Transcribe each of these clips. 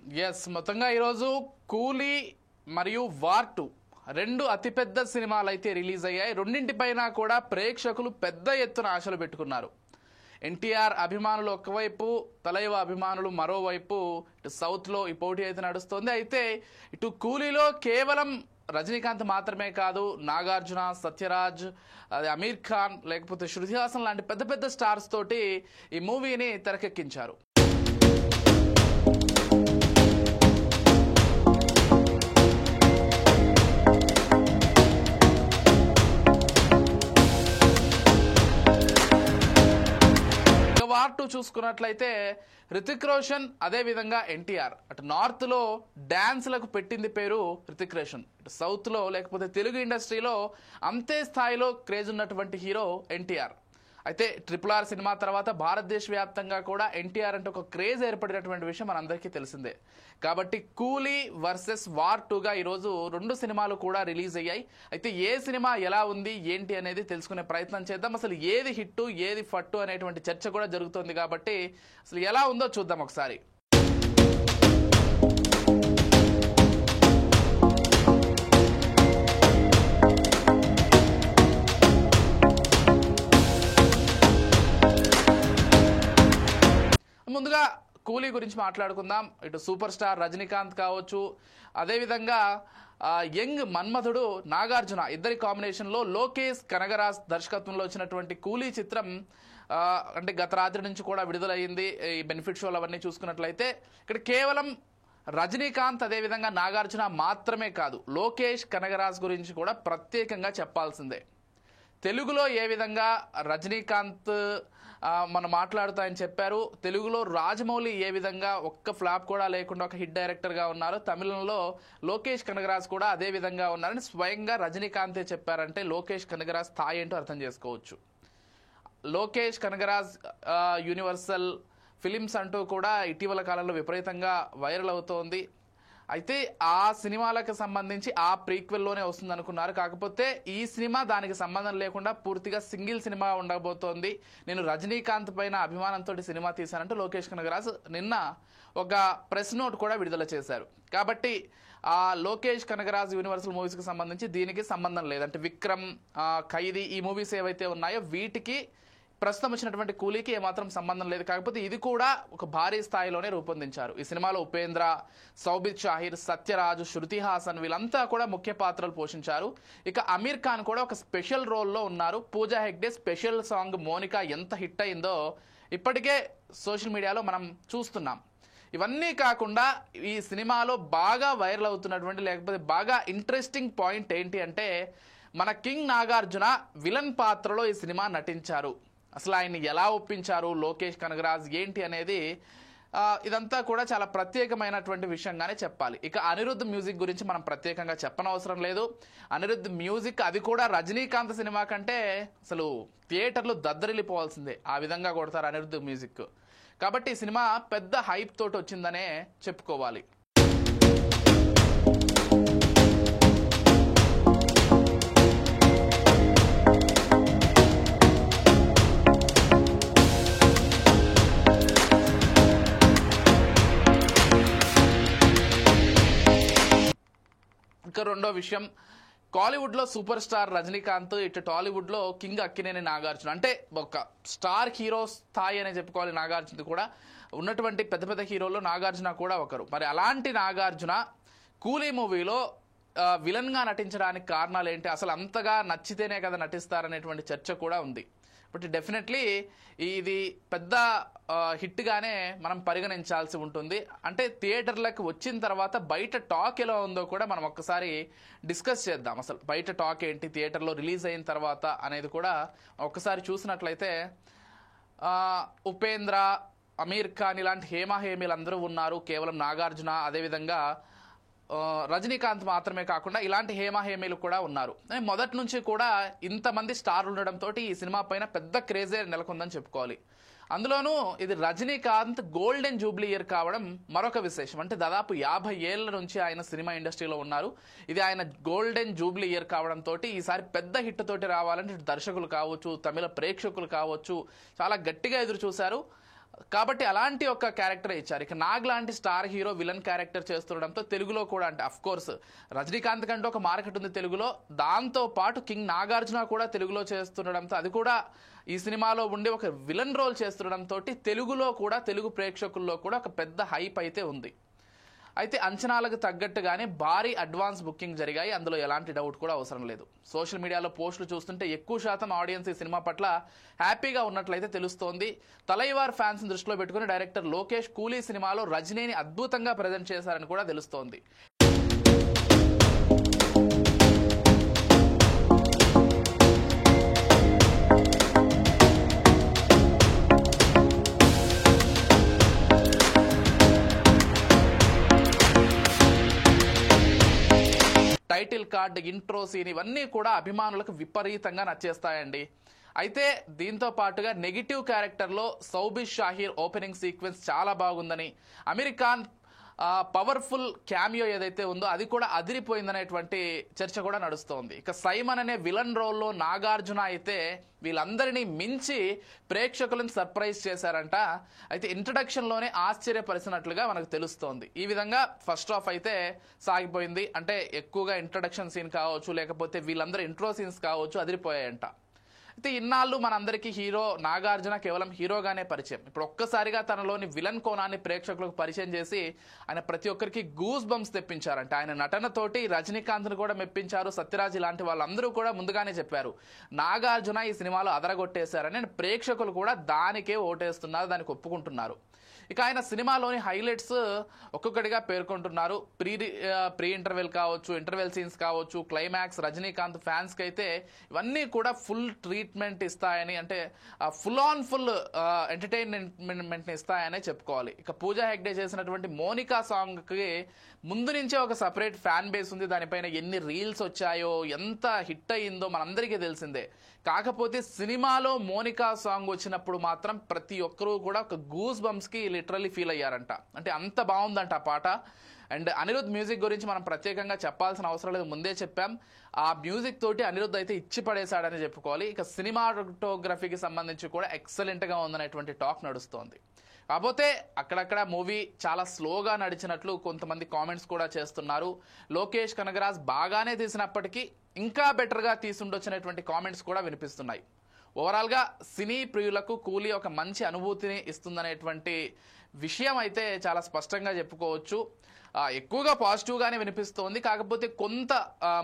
Yes మొత్తంగా ఈరోజు కూలీ మరియు వార్ 2 రెండు అతిపెద్ద సినిమాలు అయితే రిలీజ్ అయ్యాయి. రెండింటిపైన కూడా ప్రేక్షకులు పెద్ద ఎత్తున ఆశలు పెట్టుకున్నారు. ఎన్టీఆర్ అభిమానులు ఒకవైపు, తలైవ అభిమానులు మరోవైపు. ఇటు సౌత్లో ఈ పోటీ అయితే నడుస్తుంది. అయితే ఇటు కూలీలో కేవలం రజనీకాంత్ మాత్రమే కాదు, నాగార్జున, సత్యరాజ్, అది అమీర్ ఖాన్, లేకపోతే శృతి హాసన్ లాంటి పెద్ద పెద్ద స్టార్స్ తోటి ఈ మూవీని తెరకెక్కించారు. వార్ 2 చూసుకున్నట్లయితే హృతిక్ రోషన్, అదే విధంగా ఎన్టీఆర్. అటు నార్త్ లో డాన్స్లకు పెట్టింది పేరు హృతిక్ రోషన్, ఇటు సౌత్ లో లేకపోతే తెలుగు ఇండస్ట్రీలో అంతే స్థాయిలో క్రేజ్ ఉన్నటువంటి హీరో ఎన్టీఆర్. అయితే RRR సినిమా తర్వాత భారతదేశ వ్యాప్తంగా కూడా ఎన్టీఆర్ అంటే ఒక క్రేజ్ ఏర్పడినటువంటి విషయం మనందరికీ తెలిసిందే. కాబట్టి కూలీ వర్సెస్ వార్ 2గా ఈరోజు రెండు సినిమాలు కూడా రిలీజ్ అయ్యాయి. అయితే ఏ సినిమా ఎలా ఉంది ఏంటి అనేది తెలుసుకునే ప్రయత్నం చేద్దాం. అసలు ఏది హిట్టు ఏది ఫట్టు అనేటువంటి చర్చ కూడా జరుగుతుంది. కాబట్టి అసలు ఎలా ఉందో చూద్దాం ఒకసారి. ముందుగా కూలీ గురించి మాట్లాడుకుందాం. ఇటు సూపర్ స్టార్ రజనీకాంత్ కావచ్చు, అదేవిధంగా యంగ్ మన్మథుడు నాగార్జున, ఇద్దరి కాంబినేషన్లో లోకేష్ కనగరాజ్ దర్శకత్వంలో వచ్చినటువంటి కూలీ చిత్రం అంటే గత రాత్రి నుంచి కూడా విడుదలయ్యింది. ఈ బెనిఫిట్ షోలు అవన్నీ చూసుకున్నట్లయితే ఇక్కడ కేవలం రజనీకాంత్ అదేవిధంగా నాగార్జున మాత్రమే కాదు, లోకేష్ కనగరాజ్ గురించి కూడా ప్రత్యేకంగా చెప్పాల్సిందే. తెలుగులో ఏ విధంగా రజనీకాంత్ మనం మాట్లాడుతాయని చెప్పారు, తెలుగులో రాజమౌళి ఏ విధంగా ఒక్క ఫ్లాప్ కూడా లేకుండా ఒక హిట్ డైరెక్టర్గా ఉన్నారు, తమిళంలో లోకేష్ కనగరాజ్ కూడా అదే విధంగా ఉన్నారని స్వయంగా రజనీకాంతే చెప్పారంటే లోకేష్ కనగరాజ్ స్థాయి ఏంటో అర్థం చేసుకోవచ్చు. లోకేష్ కనగరాజ్ యూనివర్సల్ ఫిలిమ్స్ అంటూ కూడా ఇటీవల కాలంలో విపరీతంగా వైరల్ అవుతోంది. అయితే ఆ సినిమాలకు సంబంధించి ఆ ప్రీక్వెల్లోనే వస్తుంది అనుకున్నారు. కాకపోతే ఈ సినిమా దానికి సంబంధం లేకుండా పూర్తిగా సింగిల్ సినిమా ఉండబోతోంది. నేను రజనీకాంత్ పైన అభిమానంతో సినిమా తీశానంటూ లోకేష్ కనగరాజ్ నిన్న ఒక ప్రెస్ నోట్ కూడా విడుదల చేశారు. కాబట్టి ఆ లోకేష్ కనగరాజ్ యూనివర్సల్ మూవీస్కి సంబంధించి దీనికి సంబంధం లేదు. అంటే విక్రమ్, ఖైదీ ఈ మూవీస్ ఏవైతే ఉన్నాయో వీటికి ప్రస్తుతం వచ్చినటువంటి కూలీకి ఏమాత్రం సంబంధం లేదు. కాకపోతే ఇది కూడా ఒక భారీ స్థాయిలోనే రూపొందించారు. ఈ సినిమాలో ఉపేంద్ర, సౌబిత్ షాహిర్, సత్యరాజ్, శృతి హాసన్ వీళ్ళంతా కూడా ముఖ్య పాత్రలు పోషించారు. ఇక అమీర్ ఖాన్ కూడా ఒక స్పెషల్ రోల్లో ఉన్నారు. పూజా హెగ్డే స్పెషల్ సాంగ్ మోనికా ఎంత హిట్ అయిందో ఇప్పటికే సోషల్ మీడియాలో మనం చూస్తున్నాం. ఇవన్నీ కాకుండా ఈ సినిమాలో బాగా వైరల్ అవుతున్నటువంటి లేకపోతే బాగా ఇంట్రెస్టింగ్ పాయింట్ ఏంటి అంటే మన కింగ్ నాగార్జున విలన్ పాత్రలో ఈ సినిమా నటించారు. అసలు ఆయన్ని ఎలా ఒప్పించారు లోకేష్ కనగరాజ్ ఏంటి అనేది ఇదంతా కూడా చాలా ప్రత్యేకమైనటువంటి విషయంగానే చెప్పాలి. ఇక అనిరుద్ధ్ మ్యూజిక్ గురించి మనం ప్రత్యేకంగా చెప్పనవసరం లేదు. అనిరుద్ధ్ మ్యూజిక్ అది కూడా రజనీకాంత్ సినిమా కంటే అసలు థియేటర్లు దద్దరిల్లిపోవాల్సిందే, ఆ విధంగా కొడతారు అనిరుద్ధ్ మ్యూజిక్. కాబట్టి ఈ సినిమా పెద్ద హైప్ తోటి వచ్చిందనే చెప్పుకోవాలి. ఇంకా రెండో విషయం, కాలీవుడ్లో సూపర్ స్టార్ రజనీకాంత్, ఇటు టాలీవుడ్లో కింగ్ అక్కినేని నాగార్జున. అంటే ఒక స్టార్ హీరో స్థాయి అనే చెప్పుకోవాలి. నాగార్జున కూడా ఉన్నటువంటి పెద్ద పెద్ద హీరోల్లో నాగార్జున కూడా ఒకరు. మరి అలాంటి నాగార్జున కూలీ మూవీలో విలన్గా నటించడానికి కారణాలు ఏంటి, అసలు అంతగా నచ్చితేనే కదా నటిస్తారనేటువంటి చర్చ కూడా ఉంది. బట్ డెఫినెట్లీ ఇది పెద్ద హిట్గానే మనం పరిగణించాల్సి ఉంటుంది. అంటే థియేటర్లకు వచ్చిన తర్వాత బయట టాక్ ఎలా ఉందో కూడా మనం ఒక్కసారి డిస్కస్ చేద్దాం. అసలు బయట టాక్ ఏంటి, థియేటర్లో రిలీజ్ అయిన తర్వాత అనేది కూడా ఒక్కసారి చూసినట్లయితే ఉపేంద్ర, అమీర్ ఖాన్ ఇలాంటి హేమీలు అందరూ ఉన్నారు. కేవలం నాగార్జున అదేవిధంగా రజనీకాంత్ మాత్రమే కాకుండా ఇలాంటి హేమీలు కూడా ఉన్నారు. మొదటి నుంచి కూడా ఇంతమంది స్టార్లు ఉండడంతో ఈ సినిమా పైన పెద్ద క్రేజే నెలకొందని చెప్పుకోవాలి. అందులోనూ ఇది రజనీకాంత్ గోల్డెన్ జూబ్లీ ఇయర్ కావడం మరొక విశేషం. అంటే దాదాపు 50 ఏళ్ల నుంచి ఆయన సినిమా ఇండస్ట్రీలో ఉన్నారు. ఇది ఆయన గోల్డెన్ జూబ్లీ ఇయర్ కావడంతో ఈసారి పెద్ద హిట్ తోటి రావాలంటే దర్శకులు కావచ్చు, తమిళ ప్రేక్షకులు కావచ్చు చాలా గట్టిగా ఎదురు చూశారు. కాబట్టి అలాంటి ఒక క్యారెక్టర్ ఇచ్చారు. ఇక నాగ్ లాంటి స్టార్ హీరో విలన్ క్యారెక్టర్ చేస్తుండడంతో తెలుగులో కూడా అంటే అఫ్ కోర్స్ రజనీకాంత్ కంటే ఒక మార్కెట్ ఉంది తెలుగులో, దాంతో పాటు కింగ్ నాగార్జున కూడా తెలుగులో చేస్తుండడంతో అది కూడా ఈ సినిమాలో ఉండి ఒక విలన్ రోల్ చేస్తుండడంతో తెలుగులో కూడా తెలుగు ప్రేక్షకుల్లో కూడా ఒక పెద్ద హైప్ అయితే ఉంది. అయితే అంచనాలకు తగ్గట్టుగానే భారీ అడ్వాన్స్ బుకింగ్ జరిగాయి, అందులో ఎలాంటి డౌట్ కూడా అవసరం లేదు. సోషల్ మీడియాలో పోస్టులు చూస్తుంటే ఎక్కువ శాతం ఆడియన్స్ ఈ సినిమా పట్ల హ్యాపీగా ఉన్నట్లయితే తెలుస్తోంది. తలైవార్ ఫ్యాన్స్ దృష్టిలో పెట్టుకుని డైరెక్టర్ లోకేష్ కూలీ సినిమాలో రజనీని అద్భుతంగా ప్రజెంట్ చేశారని కూడా తెలుస్తోంది. టైటిల్ కార్డ్, ఇంట్రో సీన్ ఇవన్నీ కూడా అభిమానులకు విపరీతంగా నచ్చేస్తాయండి. అయితే దీంతో పాటుగా నెగిటివ్ క్యారెక్టర్లో సౌబిష్ షాహీర్ ఓపెనింగ్ సీక్వెన్స్ చాలా బాగుందని, అమెరికాన్ పవర్ఫుల్ క్యామియో ఏదైతే ఉందో అది కూడా అదిరిపోయిందనేటువంటి చర్చ కూడా నడుస్తోంది. ఇక సైమన్ అనే విలన్ రోల్లో నాగార్జున అయితే వీళ్ళందరినీ మించి ప్రేక్షకులను సర్ప్రైజ్ చేశారంట. అయితే ఇంట్రడక్షన్లోనే ఆశ్చర్యపరిచినట్లుగా మనకు తెలుస్తోంది. ఈ విధంగా ఫస్ట్ హాఫ్ అయితే సాగిపోయింది. అంటే ఎక్కువగా ఇంట్రడక్షన్ సీన్ కావచ్చు, లేకపోతే వీళ్ళందరూ ఇంట్రో సీన్స్ కావచ్చు, అదిరిపోయాయంట. అయితే ఇన్నాళ్ళు మనందరికీ హీరో నాగార్జున కేవలం హీరోగానే పరిచయం. ఇప్పుడు ఒక్కసారిగా తనలోని విలన్ కోణాన్ని ప్రేక్షకులకు పరిచయం చేసి ఆయన ప్రతి ఒక్కరికి గూస్ బంప్స్ తెప్పించారంటే ఆయన నటనతోటి రజనీకాంత్ను కూడా మెప్పించారు. సత్యరాజ్ ఇలాంటి వాళ్ళందరూ కూడా ముందుగానే చెప్పారు నాగార్జున ఈ సినిమాలో అదరగొట్టేశారని. ప్రేక్షకులు కూడా దానికే ఓటేస్తున్నారు, దానికి ఒప్పుకుంటున్నారు. ఇక ఆయన సినిమాలోని హైలైట్స్ ఒక్కొక్కటిగా పేర్కొంటున్నారు. ప్రీ ఇంటర్వెల్ కావచ్చు, ఇంటర్వెల్ సీన్స్ కావచ్చు, క్లైమాక్స్, రజనీకాంత్ ఫ్యాన్స్కి అయితే ఇవన్నీ కూడా ఫుల్ ట్రీట్మెంట్ ఇస్తాయని, అంటే ఫుల్ ఆన్ ఫుల్ ఎంటర్టైన్మెంట్ని ఇస్తాయనే చెప్పుకోవాలి. ఇక పూజా హెగ్డే చేసినటువంటి మోనికా సాంగ్కి ముందు నుంచే ఒక సపరేట్ ఫ్యాన్ బేస్ ఉంది. దానిపైన ఎన్ని రీల్స్ వచ్చాయో, ఎంత హిట్ అయ్యిందో మనందరికీ తెలిసిందే. కాకపోతే సినిమాలో మోనికా సాంగ్ వచ్చినప్పుడు మాత్రం ప్రతి ఒక్కరూ కూడా ఒక గూస్ బంప్స్కి లిటరల్లీ ఫీల్ అయ్యారంట. అంటే అంత బాగుందంట ఆ పాట. అండ్ అనిరుద్ మ్యూజిక్ గురించి మనం ప్రత్యేకంగా చెప్పాల్సిన అవసరం లేదు, ముందే చెప్పాం. ఆ మ్యూజిక్ తోటి అనిరుద్ అయితే ఇచ్చి పడేశాడని చెప్పుకోవాలి. ఇక సినిమాటోగ్రఫీకి సంబంధించి కూడా ఎక్సలెంట్గా ఉందనేటువంటి టాక్ నడుస్తోంది. కాకపోతే అక్కడక్కడ మూవీ చాలా స్లోగా నడిచినట్లు కొంతమంది కామెంట్స్ కూడా చేస్తున్నారు. లోకేష్ కనగరాజ్ బాగానే తీసినప్పటికీ ఇంకా బెటర్గా తీసుండొచ్చినటువంటి కామెంట్స్ కూడా వినిపిస్తున్నాయి. ఓవరాల్గా సినీ ప్రియులకు కూలీ ఒక మంచి అనుభూతిని ఇస్తుందనేటువంటి విషయం అయితే చాలా స్పష్టంగా చెప్పుకోవచ్చు. ఎక్కువగా పాజిటివ్గానే వినిపిస్తోంది. కాకపోతే కొంత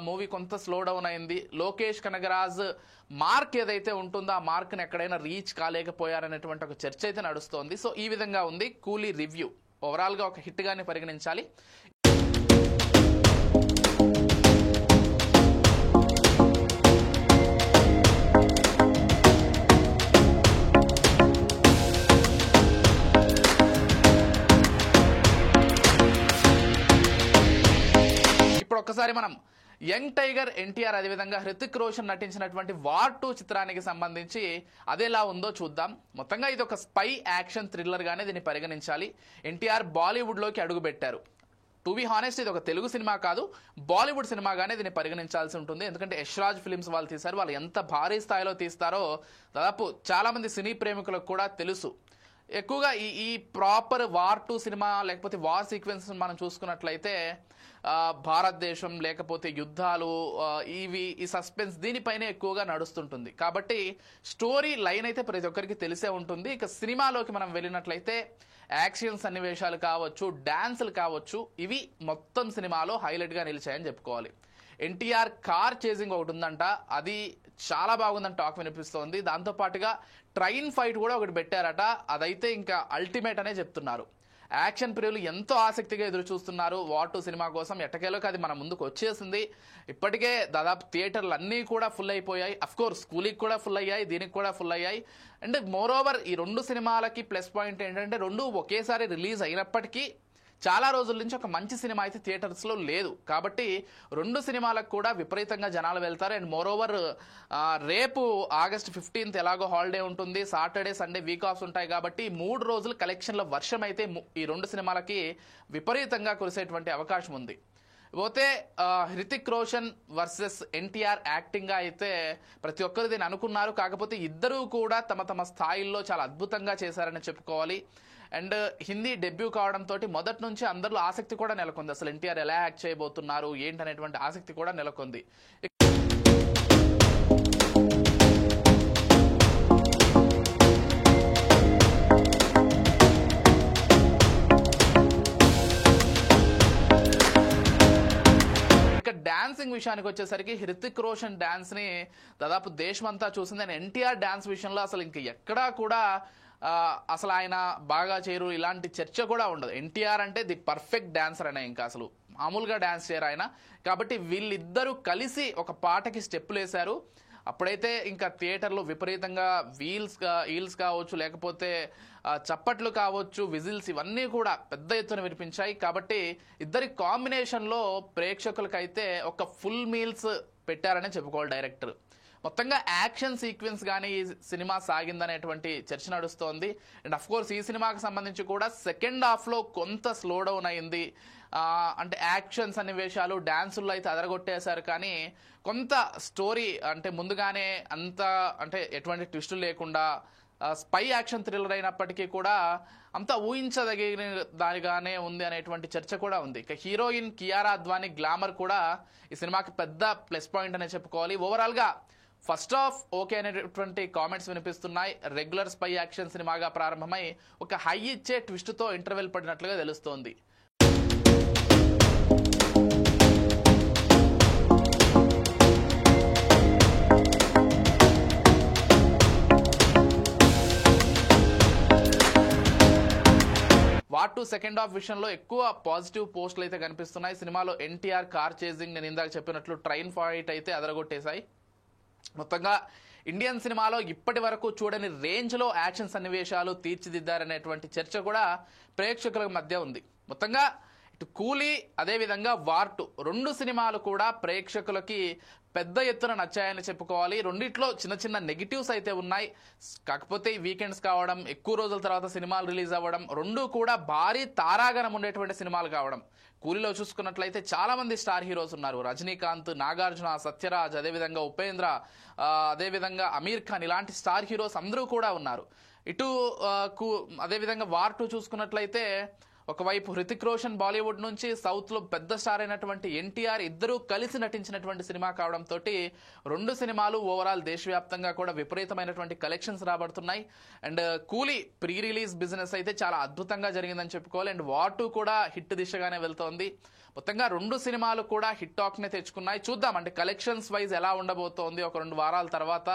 మూవీ కొంత స్లో డౌన్ అయింది. లోకేష్ కనగరాజ్ మార్క్ ఏదైతే ఉంటుందో ఆ మార్క్ని ఎక్కడైనా రీచ్ కాలేకపోయారనేటువంటి ఒక చర్చ అయితే నడుస్తోంది. సో ఈ విధంగా ఉంది కూలీ రివ్యూ. ఓవరాల్గా ఒక హిట్గానే పరిగణించాలి. ఒక్కసారి మనం యంగ్ టైగర్ ఎన్టీఆర్ అదేవిధంగా హృతిక్ రోషన్ నటించినటువంటి వార్ 2 చిత్రానికి సంబంధించి అదేలా ఉందో చూద్దాం. మొత్తంగా ఇది ఒక స్పై యాక్షన్ థ్రిల్లర్ గానే దీన్ని పరిగణించాలి. ఎన్టీఆర్ బాలీవుడ్లోకి అడుగుపెట్టారు. టు బి హానెస్ట్ ఇది ఒక తెలుగు సినిమా కాదు, బాలీవుడ్ సినిమాగానే దీన్ని పరిగణించాల్సి ఉంటుంది. ఎందుకంటే యశ్రాజ్ ఫిలిమ్స్ వాళ్ళు తీశారు. వాళ్ళు ఎంత భారీ స్థాయిలో తీస్తారో దాదాపు చాలా మంది సినీ ప్రేమికులకు కూడా తెలుసు. ఎక్కువగా ఈ ప్రాపర్ వార్ 2 సినిమా లేకపోతే వార్ సీక్వెన్స్ మనం చూసుకున్నట్లయితే భారతదేశం లేకపోతే యుద్ధాలు ఈ సస్పెన్స్ దీనిపైనే ఎక్కువగా నడుస్తుంటుంది. కాబట్టి స్టోరీ లైన్ అయితే ప్రతి ఒక్కరికి తెలిసే ఉంటుంది. ఇక సినిమాలోకి మనం వెళ్ళినట్లయితే యాక్షన్ సన్నివేశాలు కావచ్చు, డాన్సులు కావచ్చు, ఇవి మొత్తం సినిమాలో హైలైట్గా నిలిచాయని చెప్పుకోవాలి. ఎన్టీఆర్ కార్ చేసింగ్ ఒకటి ఉందంట, అది చాలా బాగుందని టాక్ వినిపిస్తోంది. దాంతోపాటుగా ట్రైన్ ఫైట్ కూడా ఒకటి పెట్టారట, అదైతే ఇంకా అల్టిమేట్ అనే చెప్తున్నారు. యాక్షన్ ప్రియులు ఎంతో ఆసక్తిగా ఎదురు చూస్తున్నారు వార్ 2 సినిమా కోసం. ఎట్టకేలోకి అది మన ముందుకు వచ్చేసింది. ఇప్పటికే దాదాపు థియేటర్లు అన్నీ కూడా ఫుల్ అయిపోయాయి. అఫ్కోర్స్ కూలీకి కూడా ఫుల్ అయ్యాయి, దీనికి కూడా ఫుల్ అయ్యాయి. అండ్ మోర్ ఓవర్ ఈ రెండు సినిమాలకి ప్లస్ పాయింట్ ఏంటంటే రెండు ఒకేసారి రిలీజ్ అయినప్పటికీ చాలా రోజుల నుంచి ఒక మంచి సినిమా అయితే థియేటర్స్లో లేదు. కాబట్టి రెండు సినిమాలకు కూడా విపరీతంగా జనాలు వెళ్తారు. అండ్ మోర్ ఓవర్ రేపు ఆగస్ట్ 15th ఎలాగో హాలిడే ఉంటుంది, సాటర్డే సండే వీక్ ఆఫ్స్ ఉంటాయి. కాబట్టి 3 రోజులు కలెక్షన్ల వర్షం అయితే ఈ రెండు సినిమాలకి విపరీతంగా కురిసేటువంటి అవకాశం ఉంది. పోతే హృతిక్ రోషన్ వర్సెస్ ఎన్టీఆర్ యాక్టింగ్ గా అయితే ప్రతి ఒక్కరు దీన్ని అనుకున్నారు. కాకపోతే ఇద్దరూ కూడా తమ తమ స్థాయిల్లో చాలా అద్భుతంగా చేశారని చెప్పుకోవాలి. అండ్ హిందీ డెబ్యూ కావడంతో మొదటి నుంచి అందరిలో ఆసక్తి కూడా నెలకొంది. అసలు ఎన్టీఆర్ ఎలా యాక్ట్ చేయబోతున్నారు ఏంటనేటువంటి ఆసక్తి కూడా నెలకొంది. డాన్సింగ్ విషయానికి వచ్చేసరికి హృతిక్ రోషన్ డాన్స్ ని దాదాపు దేశమంతా చూసింది. అండ్ ఎన్టీఆర్ డాన్స్ విషయంలో అసలు ఇంక ఎక్కడా కూడా అసలు ఆయన బాగా చేయరు ఇలాంటి చర్చ కూడా ఉండదు. ఎన్టీఆర్ అంటే ది పర్ఫెక్ట్ డాన్సర్ అనే, ఇంకా అసలు మామూలుగా డాన్స్ చేయరు ఆయన. కాబట్టి వీళ్ళిద్దరూ కలిసి ఒక పాటకి స్టెప్పులు వేశారు. అప్పుడైతే ఇంకా థియేటర్లో విపరీతంగా ఈల్స్ కావచ్చు, లేకపోతే చప్పట్లు కావచ్చు, విజిల్స్ ఇవన్నీ కూడా పెద్ద ఎత్తున వినిపించాయి. కాబట్టి ఇద్దరి కాంబినేషన్లో ప్రేక్షకులకైతే ఒక ఫుల్ మీల్స్ పెట్టారనే చెప్పుకోవాలి డైరెక్టర్. మొత్తంగా యాక్షన్ సీక్వెన్స్ కానీ ఈ సినిమా సాగిందనేటువంటి చర్చ నడుస్తోంది. అండ్ అఫ్ కోర్స్ ఈ సినిమాకి సంబంధించి కూడా సెకండ్ హాఫ్లో కొంత స్లో డౌన్ అయింది. అంటే యాక్షన్ సన్నివేశాలు డాన్సుల్లో అయితే అదరగొట్టేశారు, కానీ కొంత స్టోరీ అంటే ముందుగానే అంత అంటే ఎటువంటి ట్విస్టులు లేకుండా స్పై యాక్షన్ థ్రిల్లర్ అయినప్పటికీ కూడా అంత ఊహించదగిన దానిగానే ఉంది అనేటువంటి చర్చ కూడా ఉంది. ఇక హీరోయిన్ కియారా అద్వానీ గ్లామర్ కూడా ఈ సినిమాకి పెద్ద ప్లస్ పాయింట్ అనే చెప్పుకోవాలి. ఓవరాల్గా ఫస్ట్ హాఫ్ ఓకే అనేటువంటి కామెంట్స్ వినిపిస్తున్నాయి. రెగ్యులర్ స్పై యాక్షన్ సినిమాగా ప్రారంభమై ఒక హై ఇచ్చే ట్విస్ట్తో ఇంటర్వెల్ పడినట్లుగా తెలుస్తోంది. వార్ 2 సెకండ్ హాఫ్ విషయంలో ఎక్కువ పాజిటివ్ పోస్టులు అయితే కనిపిస్తున్నాయి. సినిమాలో ఎన్టీఆర్ కార్ చేజింగ్, నేను ఇందాక చెప్పినట్లు ట్రైన్ ఫైట్ అయితే అదరగొట్టేశాయి. మొత్తంగా ఇండియన్ సినిమాలో ఇప్పటి వరకు చూడని రేంజ్లో యాక్షన్ సన్నివేశాలు తీర్చిదిద్దారనేటువంటి చర్చ కూడా ప్రేక్షకుల మధ్య ఉంది. మొత్తంగా ఇటు కూలీ అదేవిధంగా వార్ 2 రెండు సినిమాలు కూడా ప్రేక్షకులకి పెద్ద ఎత్తున నచ్చాయని చెప్పుకోవాలి. రెండిట్లో చిన్న చిన్న నెగిటివ్స్ అయితే ఉన్నాయి. కాకపోతే వీకెండ్స్ కావడం, ఎక్కువ రోజుల తర్వాత సినిమాలు రిలీజ్ అవ్వడం, రెండు కూడా భారీ తారాగణం ఉండేటువంటి సినిమాలు కావడం. కూలీలో చూసుకున్నట్లయితే చాలా మంది స్టార్ హీరోస్ ఉన్నారు. రజనీకాంత్, నాగార్జున, సత్యరాజ్, అదేవిధంగా ఉపేంద్ర, అదేవిధంగా అమీర్ ఖాన్, ఇలాంటి స్టార్ హీరోస్ అందరూ కూడా ఉన్నారు. ఇటు అదేవిధంగా వార్ 2 చూసుకున్నట్లయితే ఒకవైపు హృతిక్ రోషన్ బాలీవుడ్ నుంచి, సౌత్లో పెద్ద స్టార్ అయినటువంటి ఎన్టీఆర్ ఇద్దరూ కలిసి నటించినటువంటి సినిమా కావడంతో రెండు సినిమాలు ఓవరాల్ దేశవ్యాప్తంగా కూడా విపరీతమైనటువంటి కలెక్షన్స్ రాబడుతున్నాయి. అండ్ కూలీ ప్రీ రిలీజ్ బిజినెస్ అయితే చాలా అద్భుతంగా జరిగిందని చెప్పుకోవాలి. అండ్ వార్ 2 కూడా హిట్ దిశగానే వెళ్తోంది. మొత్తంగా రెండు సినిమాలు కూడా హిట్ టాక్ నే తెచ్చుకున్నాయి. చూద్దాం అంటే కలెక్షన్స్ వైజ్ ఎలా ఉండబోతోంది ఒక 2 వారాల తర్వాత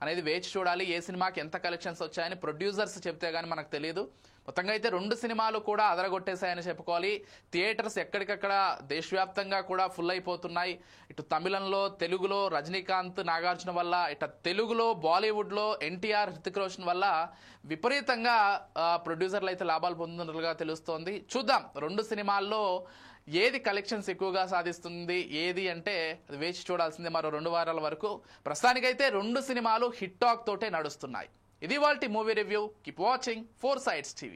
అనేది వేచి చూడాలి. ఏ సినిమాకి ఎంత కలెక్షన్స్ వచ్చాయని ప్రొడ్యూసర్స్ చెప్తే గానీ మనకు తెలియదు. మొత్తంగా అయితే రెండు సినిమాలు కూడా అదరగొట్టేశాయని చెప్పుకోవాలి. థియేటర్స్ ఎక్కడికక్కడ దేశవ్యాప్తంగా కూడా ఫుల్ అయిపోతున్నాయి. ఇటు తమిళంలో, తెలుగులో రజనీకాంత్, నాగార్జున వల్ల, ఇటు తెలుగులో బాలీవుడ్లో ఎన్టీఆర్, హృతిక్ రోషన్ వల్ల విపరీతంగా ప్రొడ్యూసర్లు అయితే లాభాలు పొందుతున్నట్లుగా తెలుస్తోంది. చూద్దాం రెండు సినిమాల్లో ఏది కలెక్షన్స్ ఎక్కువగా సాధిస్తుంది ఏది అంటే అది వేచి చూడాల్సిందే మరో 2 వారాల వరకు. ప్రస్తుతానికైతే రెండు సినిమాలు హిట్ టాక్ తోటే నడుస్తున్నాయి. ఇది Valatty movie review. Keep watching 4 Sides TV.